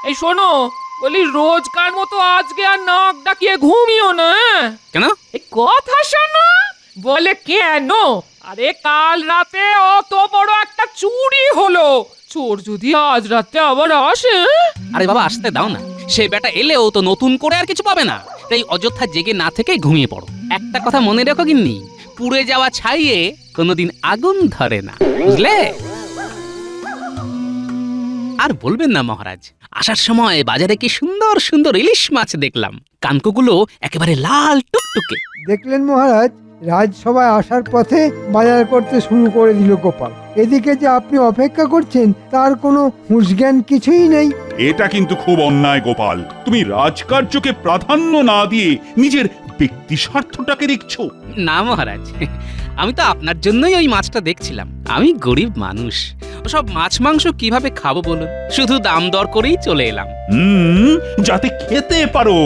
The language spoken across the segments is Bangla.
এই শোনো, বলি রোজকার মতো আজকে আর নাক ডাকিয়ে ঘুমিও না। কেন? এই কথা শোনো। বলে কেন? আরে কাল রাতে অত বড় একটা চুরি হলো, চোর যদি আজ রাতে আবার আসে। আরে বাবা আসতে দাও না, সে বেটা এলেও তো নতুন করে আর কিছু পাবে না, তাই অযথা জেগে না থেকে ঘুমিয়ে পড়ো। একটা কথা মনে রেখো গিন্নি, পুড়ে যাওয়া ছাইয়ে কোনোদিন আগুন ধরে না, বুঝলে? আর বলবেন না মহারাজ, আসার সময় বাজারে কি সুন্দর সুন্দর ইলিশ মাছ দেখলাম, কানকোগুলো একেবারে লাল টুকটুকে। দেখলেন মহারাজ, রাজসভায় আসার পথে বাজার করতে শুরু করে দিল গোপাল। এদিকে যে আপনি অপেক্ষা করছেন তার কোনো হুঁশজ্ঞান কিছুই নেই। এটা কিন্তু খুব অন্যায় গোপাল। তুমি রাজকার্যকে প্রাধান্য না দিয়ে নিজের ব্যক্তি স্বার্থটাকে দেখছো। না মহারাজ, আমি তো আপনার জন্যই ওই মাছটা দেখছিলাম। আমি গরিব মানুষ, ওসব মাছ মাংস কিভাবে খাবো বলুন, শুধু দাম দর করেই চলে এলাম। যাতে খেতে পারো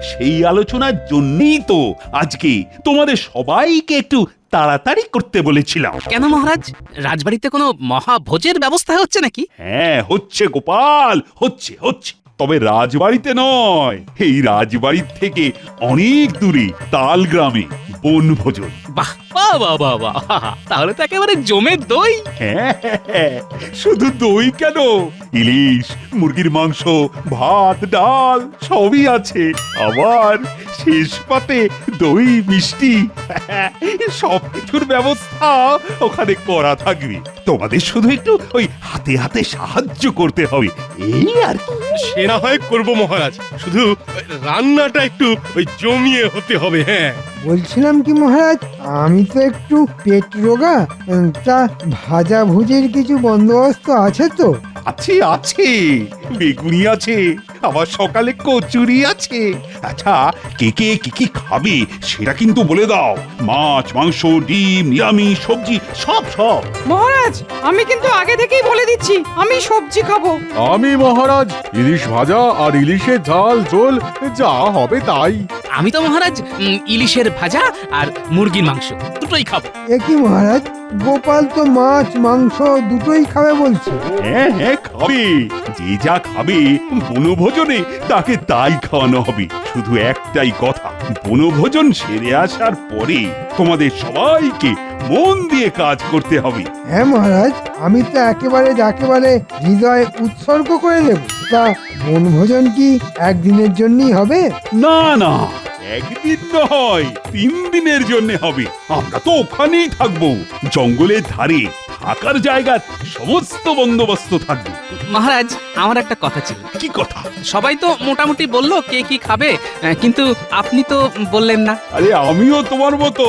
সেই আলোচনার জন্যই তো আজকে তোমাদের সবাইকে একটু তাড়াতাড়ি করতে বলেছিলাম। কেন মহারাজ, রাজবাড়িতে কোনো মহাভোজের ব্যবস্থা হচ্ছে নাকি? হ্যাঁ হচ্ছে গোপাল, হচ্ছে হচ্ছে। তবে রাজবাড়িতে নয়, এই রাজবাড়ির থেকে অনেক দূরে তাল গ্রামে বনভোজন। বাহ বাহ বাহ বাহ বাহ, তাহলে তো একেবারে জমে দই। হ্যাঁ, শুধু দই কেন, ইলিশ, মুরগির মাংস, ভাত, ডাল সবই আছে। আবার শেষ পাতে দই, মিষ্টি, সব কিছুর ব্যবস্থা ওখানে করা থাকবে। তোমাদের শুধু একটু ওই হাতে হাতে সাহায্য করতে হবে, এই আর কি। সে না হয় করবো মহারাজ, শুধু রান্নাটা একটু ওই জমিয়ে হতে হবে। হ্যাঁ, বলছিলাম কি মহারাজ, আমি তো একটু পেট রোগা, তা ভাজা ভুজির কিছু বন্দোবস্ত আছে তো? আছে আছে, বেগুনি আছে, আবার সকালে কচুরি আছে। আচ্ছা, কে কে কি কি খাবে সেটা কিন্তু বলে দাও। মাছ, মাংস, ডিম, নিরামিষ, সবজি সব সব। মহারাজ, আমি কিন্তু আগে থেকেই বলে দিচ্ছি, আমি সবজি খাবো। আমি মহারাজ ইলিশ ভাজা আর ইলিশের ঝাল ঝোল যা হবে তাই। আমি তো মহারাজ ইলিশের ভাজা আর মুরগির মাংস দুটোই খাবো। এ কি মহারাজ, গোপাল তো মাছ মাংস দুটোই খাবে বলছে। হ্যাঁ হ্যাঁ খাবে, যে যা খাবে বনভোজনে তাকে তাই খাওয়ানো হবে। শুধু একটাই কথা, বনভোজন সেরে আসার পরে তোমাদের সবাইকে মন দিয়ে কাজ করতে হবে। হ্যাঁ মহারাজ, আমি তো একেবারে হৃদয় উৎসর্গ করে দেব। তা বনভোজন কি একদিনের জন্যই হবে? না না, একদিন নয়, 3 দিনের জন্য হবে। আমরা তো ওখানেই থাকবো, জঙ্গলের ধারে থাকার জায়গার সমস্ত বন্দোবস্ত থাকবে। মহারাজ, আমার একটা কথা ছিল। কি কথা? সবাই তো মোটামুটি বললো কে কি খাবে, কিন্তু আপনি তো বললেন না। আরে আমিও তোমার মতো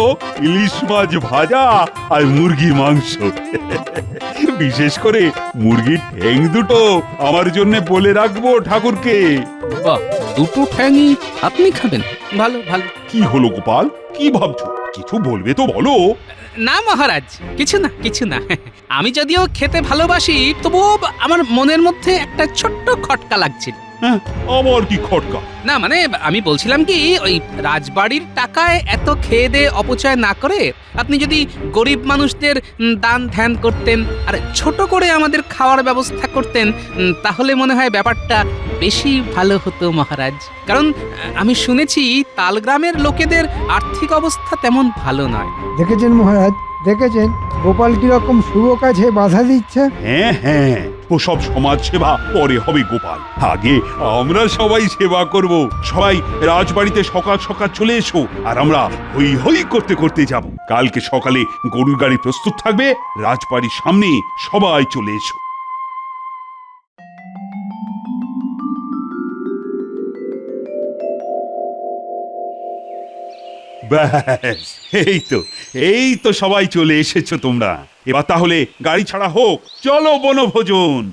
ইলিশ মাছ ভাজা আর মুরগির মাংস, বিশেষ করে মুরগির ঠ্যাং দুটো আমার জন্য বলে রাখবো ঠাকুরকে। বাহ, দুটো ঠ্যাংই আপনি খাবেন? ভালো ভালো। কি হলো গোপাল, কি ভাবছো? কিছু বলবে তো বলো। না মহারাজ, কিছু না কিছু না। আমি যদিও খেতে ভালোবাসি, তবুও আমার মনের মধ্যে একটা ছোট্ট খটকা লাগছিল। হ্যাঁ, আমার কি খটকা? না মানে আমি বলছিলাম কি, ওই রাজবাড়ির টাকায় এত খেয়ে দিয়ে অপচয় না করে আপনি যদি গরিব মানুষদের দান ধ্যান করতেন আর ছোট করে আমাদের খাওয়ার ব্যবস্থা করতেন, তাহলে মনে হয় ব্যাপারটা বেশি ভালো হতো মহারাজ। কারণ আমি শুনেছি তালগ্রামের লোকেদের আর্থিক অবস্থা তেমন ভালো নয়। দেখেছেন মহারাজ, দেখেছেন গোপাল কিরকম শুভ কাজে বাধা দিচ্ছে। হ্যাঁ হ্যাঁ, ও সব সমাজ সেবা পরে হবে গোপাল, আগে আমরা সবাই সেবা করব। সবাই রাজবাড়িতে সকাল সকাল চলে এসো, আর আমরা হই হই করতে করতে যাব। কালকে সকালে গরুর গাড়ি প্রস্তুত থাকবে, রাজবাড়ির সামনে সবাই চলে এসো। ব্যাস, এই তো সবাই চলে এসেছো তোমরা। এবার তাহলে গাড়ি ছাড়া হোক, চলো বনভোজন।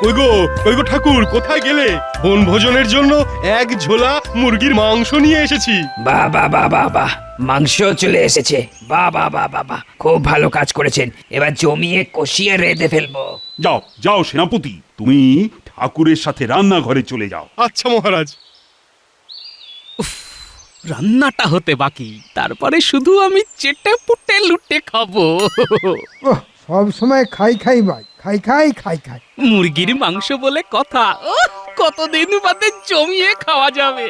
ওই গো ঠাকুর, কোথায় গেলে? বনভোজনের জন্য এক ঝোলা মুরগির মাংস নিয়ে এসেছি। বাহ বাহ বাহ বাহ বাহ, মাংস চলে এসেছে। বাহ বাহ বাহ বাহ বাহ, খুব ভালো কাজ করেছেন। এবার জমিয়ে কষিয়ে রেঁধে ফেলবো। যাও যাও সেনাপতি, তুমি ঠাকুরের সাথে রান্নাঘরে চলে যাও। আচ্ছা মহারাজ। রান্নাটা হতে বাকি, তারপরে শুধু আমি চেটে পুটে লুটে খাবো। ওহ, সব সময় খাই খাই ভাই, খাই খাই খাই খাই। মুরগির মাংস বলে কথা, কতদিন বাদে জমিয়ে খাওয়া যাবে।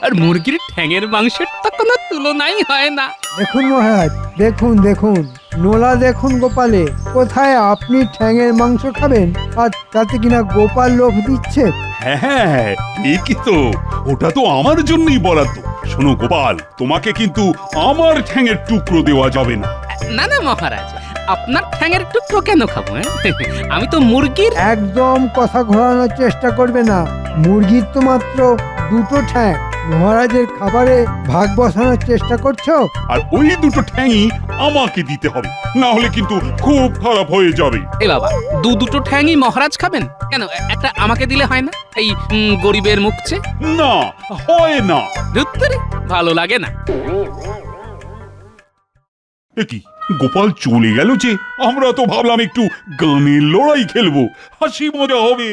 আর মুরগির ঠ্যাঙের মাংসের তো কোনো তুলনাই হয় না। দেখুন মহারাজ, দেখুন দেখুন, নোলা দেখুন গোপালে, কোথায় আপনি ঠ্যাঙের মাংস খাবেন আর তাতে কিনা গোপাল লোভ দিচ্ছে। হ্যাঁ ঠিকই তো, ওটা তো আমার জন্যই বরাদ্দ। শোনো গোপাল, তোমাকে কিন্তু আমার ঠ্যাঙের টুকরো দেওয়া যাবে না। না না মহারাজ, আপনার ঠ্যাঙের টুকরো কেন খাবো? আমি তো মুরগির। একদম কথা ঘোরানোর চেষ্টা করবে না, মুরগির তো মাত্র দুটো ঠ্যাং, মহারাজের খাবারে ভাগ বসানোর চেষ্টা করছো। আর ওই দুটো ঠ্যাংই আমাকে দিতে হবে, না হলে কিন্তু খুব খারাপ হয়ে যাবে। এ বাবা, দুটো ঠ্যাংই মহারাজ খাবেন কেন? একটা আমাকে দিলে হয় না? এই গরিবের মুখছে। না, হয় না। ধুত্তুরি, ভালো লাগে না। এ কি, গোপাল চলে গেল যে? আমরা তো ভাবলাম একটু গানের লড়াই খেলবো, হাসি মজা হবে।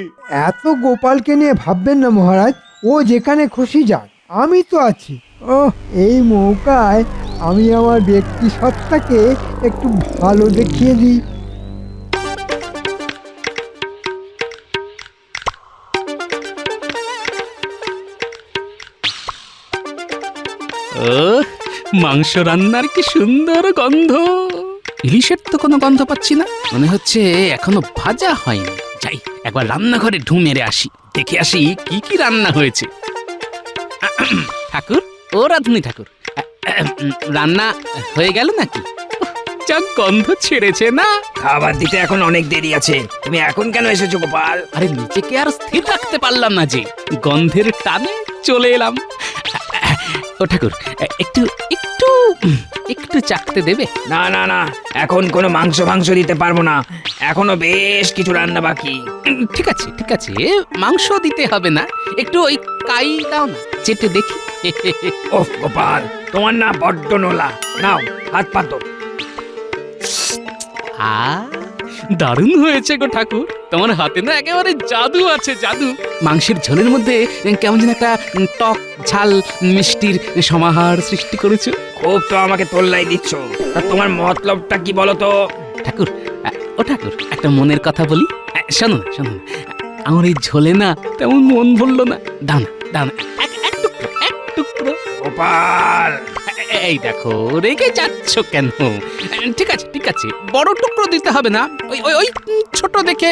এত গোপালকে নিয়ে ভাববেন না মহারাজ, ও যেখানে খুশি যাক, আমি তো আছি। ও, এই মৌকায় আমি আমার ব্যক্তি সত্তাকে একটু ভালো দেখিয়ে দিই। ও, মাংস রান্নার কি সুন্দর গন্ধ। ইলিশের তো কোনো গন্ধ পাচ্ছি না, মনে হচ্ছে এখনো ভাজা হয়নি। যাই একবার রান্নাঘরে ঢু মেরে আসি, দেখে আসি কি কি রান্না হয়েছে। ঠাকুর, ও রাধুনি ঠাকুর, রান্না হয়ে গেল নাকি? যা গন্ধ ছেড়েছে না। খাবার দিতে এখন অনেক দেরি আছে, তুমি এখন কেন এসেছো গোপাল? আরে নিজেকে আর স্থির রাখতে পারলাম না যে, গন্ধের টানে চলে এলাম। ও ঠাকুর, একটু একটু একটু চাকতে দেবে? না না না, এখন কোনো মাংস দিতে পারবো না, এখনো বেশ কিছু রান্না বাকি। ঠিক আছে ঠিক আছে, মাংস দিতে হবে না, একটু ওই কাই দাও না, চেটে দেখি। ওহ গোপাল, তোমার না বড্ড নোলা। নাও, হাত পাতো। দারুণ হয়েছে গো ঠাকুর, তোমার হাতে না একেবারে জাদু আছে, জাদু। মাংসের ঝোলের মধ্যে কেমন যেন একটা টক ঝাল মিষ্টির সমাহার সৃষ্টি করেছো। খুব তো আমাকে তোল্লাই দিচ্ছ, তা তোমার মতলবটা কি বলো তো? ঠাকুর, ও ঠাকুর, একটা মনের কথা বলি। শোনো না শোনো না, আমার এই ঝোলে না তেমন মন ভরলো না। দাও না দাও না, এক টুকরো, এক টুকরো। গোপাল, এই দেখো, রেগে যাচ্ছ কেন? ঠিক আছে ঠিক আছে, বড় টুকরো দিতে হবে না, ওই ওই ওই ছোট দেখে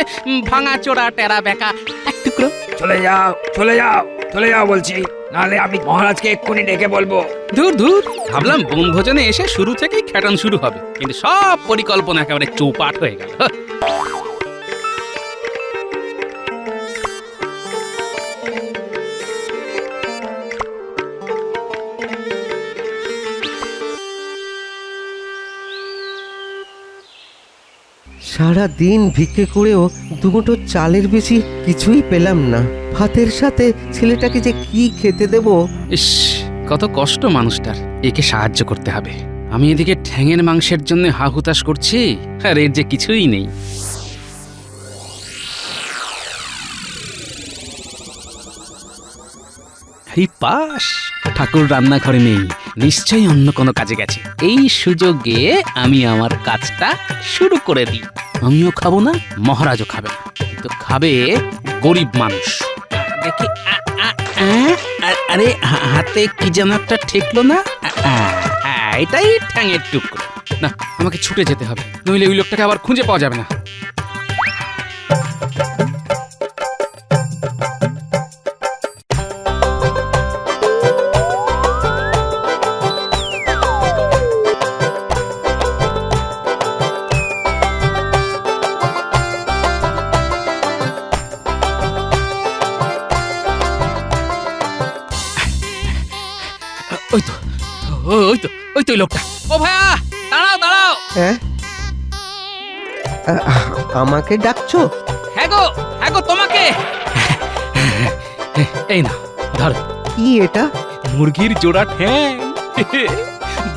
ভাঙা চোরা টেরা বেঁকা এক টুকরো। চলে যাও চলে যাও চলে যাও বলছি, নাহলে আমি মহারাজকে এক্ষুনি ডেকে বলবো। দূর দূর, ভাবলাম বনভোজনে এসে শুরু থেকেই খ্যাটন শুরু হবে, কিন্তু সব পরিকল্পনা একেবারে চৌপাট হয়ে গেল। সারা দিন ভিক্ষে করেও দুমুঠো চালের বেশি কিছুই পেলাম না। ভাতের সাথে ছেলেটাকে যে কি খেতে দেব। ইস, কত কষ্ট মানুষটার, একে সাহায্য করতে হবে। আমি এদিকে ঠ্যাঙের মাংসের জন্য হাহুতাশ করছি, আর এর যে কিছুই নেই। এই পাশ, ঠাকুর রান্নাঘরে নেই, নিশ্চয়ই অন্য কোনো কাজে গেছে। এই সুযোগে আমি আমার কাজটা শুরু করে দিই। আমিও খাবো না, মহারাজও খাবে না, কিন্তু খাবে গরিব মানুষ। দেখি, আরে হাতে কি যেন একটা ঠেকলো না? এটাই ঠ্যাঙের টুকরো। না, আমাকে ছুটে যেতে হবে, নইলে ওই লোকটাকে আবার খুঁজে পাওয়া যাবে না। ওই তো ওই তো ওই তো লোকটা। ও ভাইয়া, দাঁড়াও দাঁড়াও। হ্যাঁ, আমাকে ডাকছো? হ্যাঁ গো তোমাকে। এই না ধরো, কি এটা? মুরগির জোড়া ঠ্যাং।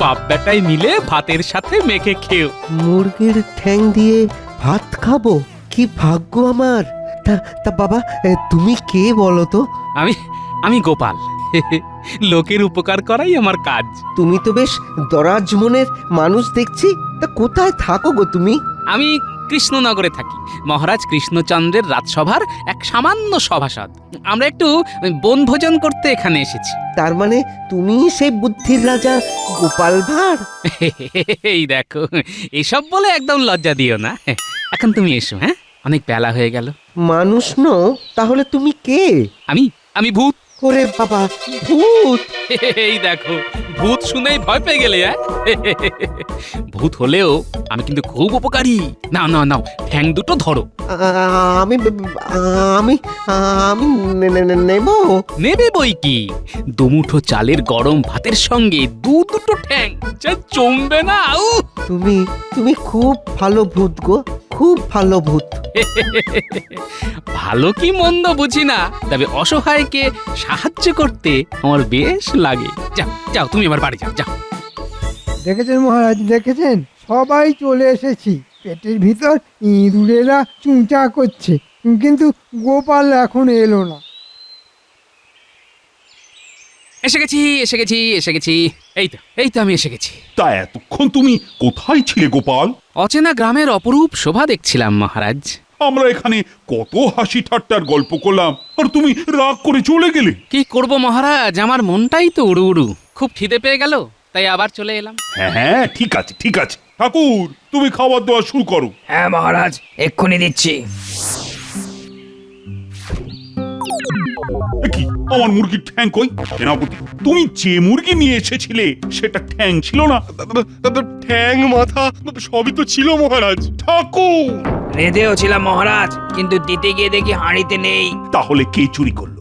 বাপ বেটাই মিলে ভাতের সাথে মেখে খেও। মুরগির ঠ্যাং দিয়ে ভাত খাবো? কি ভাগ্য আমার! তা তা বাবা, তুমি কে বলো তো? আমি গোপাল। লোকের উপকার করাই আমার কাজ। তুমি তো বেশ দরাজ মনের মানুষ দেখছি। তা কোথায় থাকো গো তুমি? আমি কৃষ্ণনগরে থাকি, মহারাজ কৃষ্ণচন্দ্রের রাজসভার এক সামান্য সভাসদ। আমরা একটু বনভোজন করতে এখানে এসেছি। তার মানে তুমি সেই বুদ্ধির রাজা গোপাল ভাঁড়? এই দেখো, এসব বলে একদম লজ্জা দিও না। এখন তুমি এসো, হ্যাঁ, অনেক বেলা হয়ে গেল। মানুষ নও, তাহলে তুমি কে? আমি ভূত। ওরে বাবা, ভূত! এই দেখো, ভূত শুনেই ভয় পেয়ে গেলে, হ্যাঁ? ভূত হলেও আমি কিন্তু খুব উপকারী। নাও নাও নাও, ঠ্যাং দুটো ধরো। আমি আমি আমি নেব? নেবে বই কি, দুমুঠো চালের গরম ভাতের সঙ্গে দুটো ঠ্যাং যা জমবে না। তুমি খুব ভালো ভূত গো, খুব ভালো ভূত। ভালো কি মন্দ বুঝি না, তবে অসহায়কে সাহায্য করতে আমার বেশ লাগে। যাও যাও, তুমি আমার বাড়ি যাও, যাও। দেখেছেন মহারাজ, দেখেছেন? সবাই চলে এসেছি। পেটের ভিতর ইঁদুরেরা চুঁচা করছে, কিন্তু গোপাল এখন এলো না। এসে গেছি। এই তো আমি এসে গেছি। তা এতক্ষণ তুমি কোথায় ছিলে গোপাল? অচেনা গ্রামের অপরূপ শোভা দেখছিলাম মহারাজ। আমরা এখানে কত হাসি ঠাট্টার গল্প করলাম, আর তুমি রাগ করে চলে গেলে। কি করব মহারাজ, আমার মনটাই তো উড়ু উড়ু। খুব খিদে পেয়ে গেল, তাই আবার চলে এলাম। হ্যাঁ, ঠিক আছে ঠিক আছে। ঠাকুর, তুমি খাবার দাওয়া শুরু করো। হ্যাঁ মহারাজ, এক্ষুনি দিচ্ছি। এ কি, আমার মুরগির ঠ্যাং কই? সেনাপতি, তুমি যে মুরগি নিয়ে এসেছিলে সেটা ঠ্যাং ছিল না? ঠ্যাং মাথা সবই তো ছিল মহারাজ। ঠাকুর, রেঁধেও ছিলাম মহারাজ, কিন্তু দিতে গিয়ে দেখি হাঁড়িতে নেই। তাহলে কে চুরি করলো?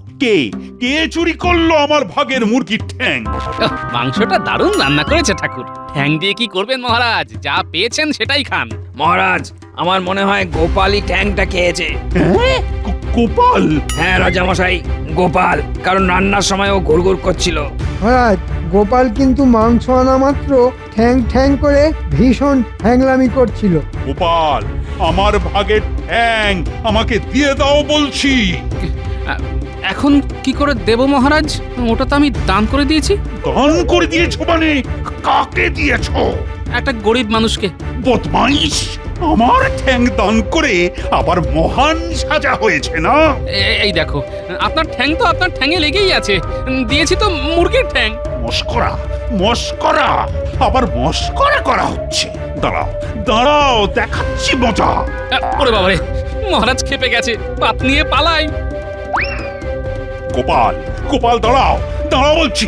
কে চুরি করলো আমার ভাগের মুরগির ঠ্যাং? মাংসটা দারুণ রান্না করেছে ঠাকুর। ঠ্যাং দিয়ে কি করবেন মহারাজ, যা পেয়েছেন সেটাই খান। মহারাজ, আমার মনে হয় গোপালই ঠ্যাংটা খেয়েছে। হ্যাঁ, গোপাল? হ্যাঁ রাজামশাই, গোপাল, কারণ রান্নার সময় ও ঘুরঘুর করছিল। মহারাজ, গোপাল কিন্তু মাংস আনা মাত্র ঠ্যাং ঠ্যাং করে ভীষণ হ্যাংলামি করছিল। গোপাল, আমার ভাগের ঠ্যাং আমাকে দিয়ে দাও বলছি। এখন কি করে দেব মহারাজ? ওটা তো আমি দান করে দিয়েছি। দান করে দিয়েছো মানে? কাকে দিয়েছো? একটা গরিব মানুষকে। বদমাইশ, আমার ঠ্যাং দান করে আবার মহান সাজা হয়েছে না? এই দেখো, আপনার ঠ্যাং তো আপনার ঠ্যাঙে লেগেই আছে। দিয়েছি তো মুরগির ঠ্যাং। মস্করা, আবার মস্করা করা হচ্ছে। দাঁড়াও, দেখাচ্ছি মজা। ওরে বাবারে, মহারাজ খেপে গেছে, পাত নিয়ে পালাই। গোপাল, দাঁড়াও বলছি।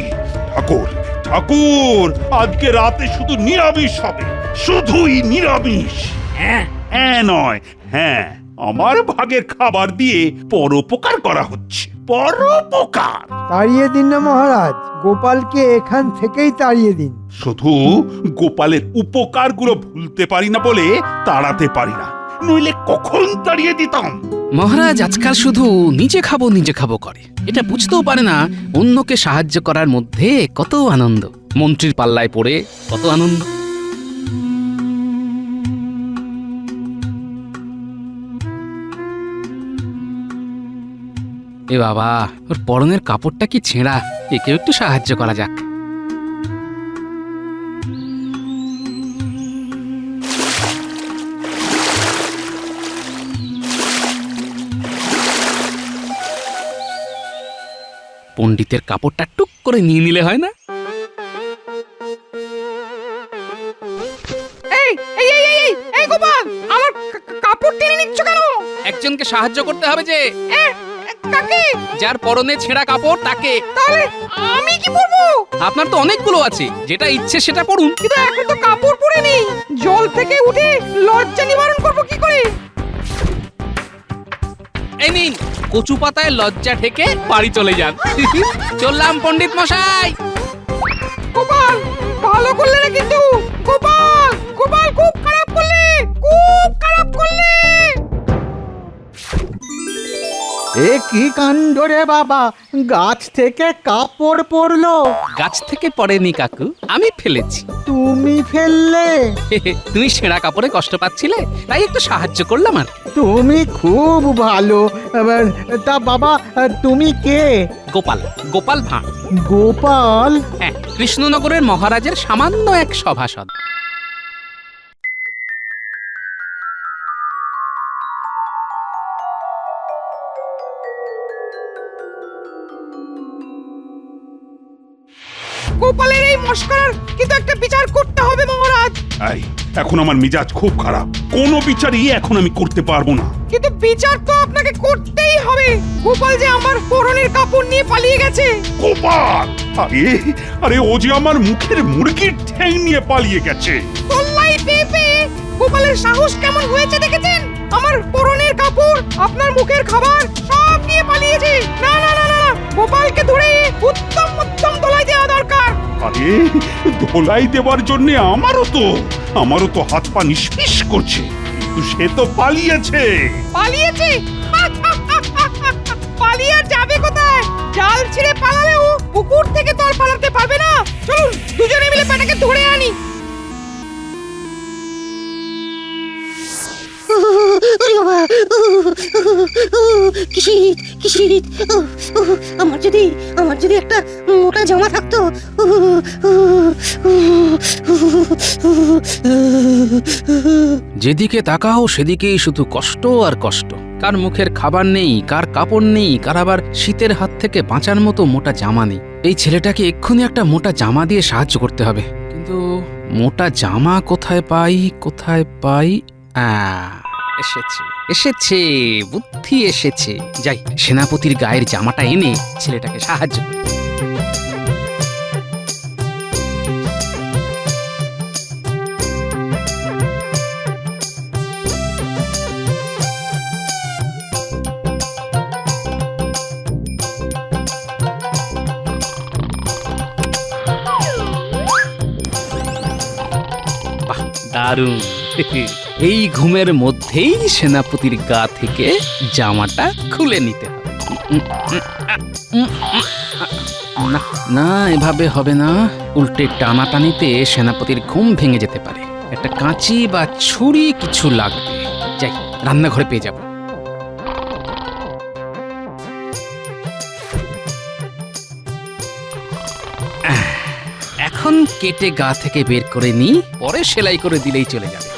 ঠাকুর, আজকে রাতে শুধু নিরামিষ হবে, শুধুই নিরামিষ। হ্যাঁ নয়, হ্যাঁ, আমার ভাগের খাবার দিয়ে পরোপকার করা হচ্ছে। পরোপকার তাড়িয়ে দিন না মহারাজ, গোপালকে এখান থেকেই তাড়িয়ে দিন। শুধু গোপালের উপকারগুলো ভুলতে পারি না বলে তাড়াতে পারি না, নইলে কখন তাড়িয়ে দিতাম। মহারাজ আজকাল শুধু নিজে খাবো করে। এটা বুঝতেও পারে না অন্যকে সাহায্য করার মধ্যে কত আনন্দ। মন্ত্রীর পাল্লায় পড়ে কত আনন্দ। এ বাবা, ওর পরনের কাপড়টা কি ছেঁড়া, একেও একটু সাহায্য করা যাক। পণ্ডিতের কাপড়টা টুক করে নিয়ে নিলে হয় না? এই গোপাল, আমার কাপড় টেনে নিচ্ছ কেন? একজনকে সাহায্য করতে হবে যে। কাকে? যার পরনে ছেঁড়া কাপড় তাকে। তাহলে আমি কি পরবো? আপনার তো অনেকগুলো আছে, যেটা ইচ্ছে সেটা পরুন। কিন্তু এখন তো কাপড় পরে নেই, জল থেকে উঠে লজ্জা নিবারণ করবো কি করে? এই নিন, কচু পাতায় লজ্জা ঠেকে বাড়ি চলে যান। চললাম পণ্ডিত মশাই। গোপাল, ভালো করলে না কিন্তু। গোপাল, খুব খারাপ করলে। এ কি কাণ্ড রে বাবা, গাছ থেকে কাপড় পড়লো। গাছ থেকে পড়েনি কাকু, আমি ফেলেছি। তুমি ফেললে? তুমি ছেঁড়া কাপড়ে কষ্ট পাচ্ছিলে, তাই একটু সাহায্য করলাম আর। তুমি খুব ভালো। এবার তা বাবা, তুমি কে? গোপাল, গোপাল ভাঁড়। গোপাল? হ্যাঁ, কৃষ্ণনগরের মহারাজের সামান্য এক সভাসদ। গোপালের এই মস্করার কিন্তু একটা বিচার করতে হবে মহারাজ। এই, এখন আমার মেজাজ খুব খারাপ, কোনো বিচারই এখন আমি করতে পারবো না। কিন্তু বিচার তো আপনাকে করতেই হবে। গোপাল যে আমার পরনের কাপড় নিয়ে পালিয়ে গেছে। গোপাল? আরে আরে, ও যে আমার মুখের মুরগির ঠ্যাং নিয়ে পালিয়ে গেছে। তল্লাই পেয়ে পেয়ে গোপালের সাহস কেমন হয়েছে দেখেছেন? আমার পরনের কাপড়, আপনার মুখের খাবার সব নিয়ে পালিয়েছে। না না না না, গোপালকে ধরে উত্তম উত্তম দলাই দেওয়া দরকার। আরে, ধোলাই দেওয়ার জন্য আমারও তো হাত পা নিষ্পিস করছে, কিন্তু সে তো পালিয়েছে। পালিয়েছে? পালিয়ে আর যাবে কোথায়? জাল ছিঁড়ে পালালেও পুকুর থেকে তো আর পালাতে পারবে না। চলুন দুজনে মিলে পেটাকে ধরে আনি। আমার যদি একটা মোটা জামা থাকতো। যেদিকে তাকাও সেদিকেই শুধু কষ্ট আর কষ্ট। কার মুখের খাবার নেই, কার কাপড় নেই, কার আবার শীতের হাত থেকে বাঁচার মতো মোটা জামা নেই। এই ছেলেটাকে এক্ষুনি একটা মোটা জামা দিয়ে সাহায্য করতে হবে, কিন্তু মোটা জামা কোথায় পাই? এসেছে এসেছে, বুদ্ধি এসেছে। যাই, সেনাপতির গায়ের জামাটা এনে ছেলেটাকে সাহায্য করি। বাহ, দারুণ। এই ঘুমের মধ্যেই সেনাপতির গা থেকে জামাটা খুলে নিতে হবে। না না, এভাবে হবে না। উল্টে টানাটানিতে সেনাপতির ঘুম ভেঙে যেতে পারে। একটা কাঁচি বা ছুরি কিছু লাগবে। যাই, রান্নাঘরে পেয়ে যাব। এখন কেটে গা থেকে বের করে নিই, পরে সেলাই করে দিলেই চলে যাবে।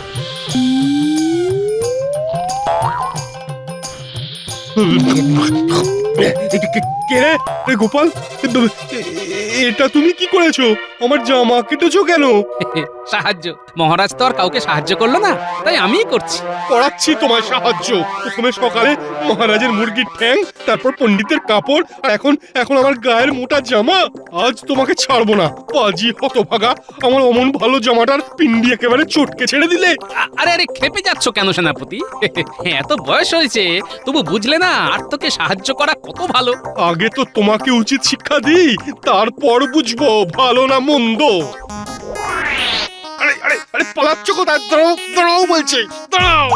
কে রে গোপাল? এটা তুমি কি করেছো? আমার জামা কেটেছো কেন? সাহায্য, মহারাজ তো আর কাউকে সাহায্য করলো না, তাই আমিই করছি। করাচ্ছি তোমার সাহায্য। প্রথমে সকালে মহারাজের মুরগির ঠ্যাং, তারপর পণ্ডিতের কাপড়, আর এখন আমার গায়ের মোটা জামা। আজ তোমাকে ছাড়বো না, পাজি হতভাগা। আমার অমন ভালো জামাটার পিন্ডি একেবারে চটকে ছেড়ে দিলে। আরে আরে, খেপে যাচ্ছ কেন সেনাপতি? এত বয়স হয়েছে, তবু বুঝলে না আর তোকে সাহায্য করা কত ভালো। আগে তো তোমাকে উচিত শিক্ষা দিই, তারপর বুঝবো ভালো না মন্দ। আরে আরে আরে, পালাচ্ছ কোথায়? দাঁড়াও দাঁড়াও বলছি, দাঁড়াও।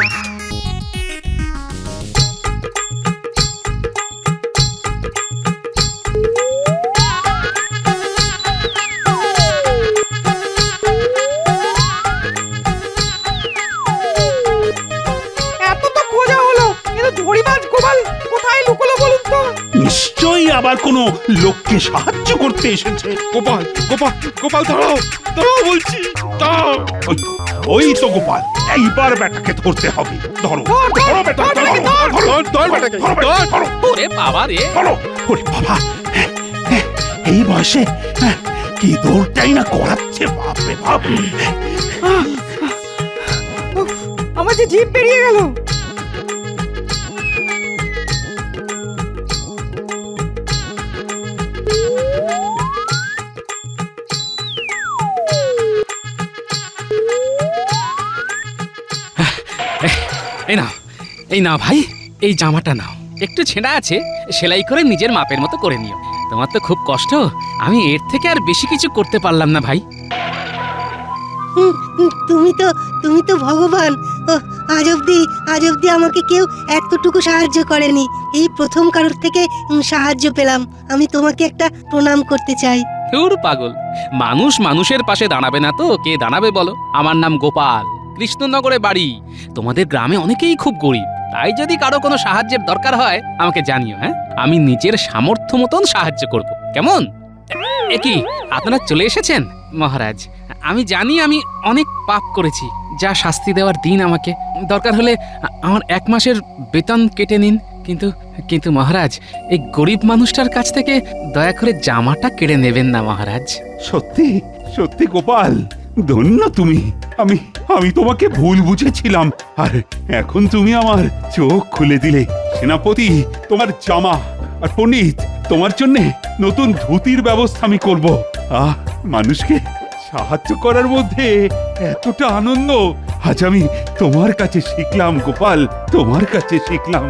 এত তো খোঁজা হলো, কিন্তু ধরিবাজ গোপাল কোথায় লুকোলো বলুন তো? নিশ্চয়ই আবার কোনো লোককে সাহায্য করতে এসেছে। গোপাল গোপাল গোপাল, দাঁড়াও দাঁড়াও বলছি, দাঁড়াও। ওই তো গোপাল, এইবার বেটাকে ধরতে হবে। ধরো ধরো বেটা, ধরো ধর বেটাকে, ধর। ওরে বাবা রে! ধরো। ওরে বাবা, এই বয়সে কি দৌড়টাই না করাচ্ছে, বাপ রে বাপ। আমার যে জিভ বেরিয়ে গেল। এই নাও ভাই, এই জামাটা নাও। একটু ছেঁড়া আছে, সেলাই করে নিজের মাপের মতো করে নিও। তোমার তো খুব কষ্ট, আমি এর থেকে আর বেশি কিছু করতে পারলাম না ভাই। তুমি তো ভগবান। ও, আজ অব্দি আমাকে কেউ এতটুকু সাহায্য করেনি। এই প্রথম কারোর থেকে সাহায্য পেলাম। আমি তোমাকে একটা প্রণাম করতে চাই। ধুর পাগল, মানুষ মানুষের পাশে দাঁড়াবে না তো কে দাঁড়াবে বলো? আমার নাম গোপাল, কৃষ্ণনগরে বাড়ি। তোমাদের গ্রামে অনেকেই খুব গরিব, তাই যদি কারো কোনো সাহায্যের দরকার হয় আমাকে জানিও। হ্যাঁ, আমি নিজের সামর্থ্য মতন সাহায্য করব, কেমন? কি আপনারা চলে এসেছেন? মহারাজ, আমি জানি আমি অনেক পাপ করেছি, যা শাস্তি দেওয়ার দিন আমাকে। দরকার হলে আমার 1 মাসের বেতন কেটে নিন, কিন্তু মহারাজ, এই গরিব মানুষটার কাছ থেকে দয়া করে জামাটা কেড়ে নেবেন না মহারাজ। সত্যি সত্যি গোপাল, ধন্য তুমি। আমি তোমাকে ভুল বুঝেছিলাম, আর এখন তুমি আমার চোখ খুলে দিলে। সেনাপতি, তোমার জামা, আর পণ্ডিত, তোমার জন্য নতুন ধুতির ব্যবস্থা আমি করব। মানুষকে সাহায্য করার মধ্যে এতটা আনন্দ আজ আমি তোমার কাছে শিখলাম গোপাল, তোমার কাছে শিখলাম।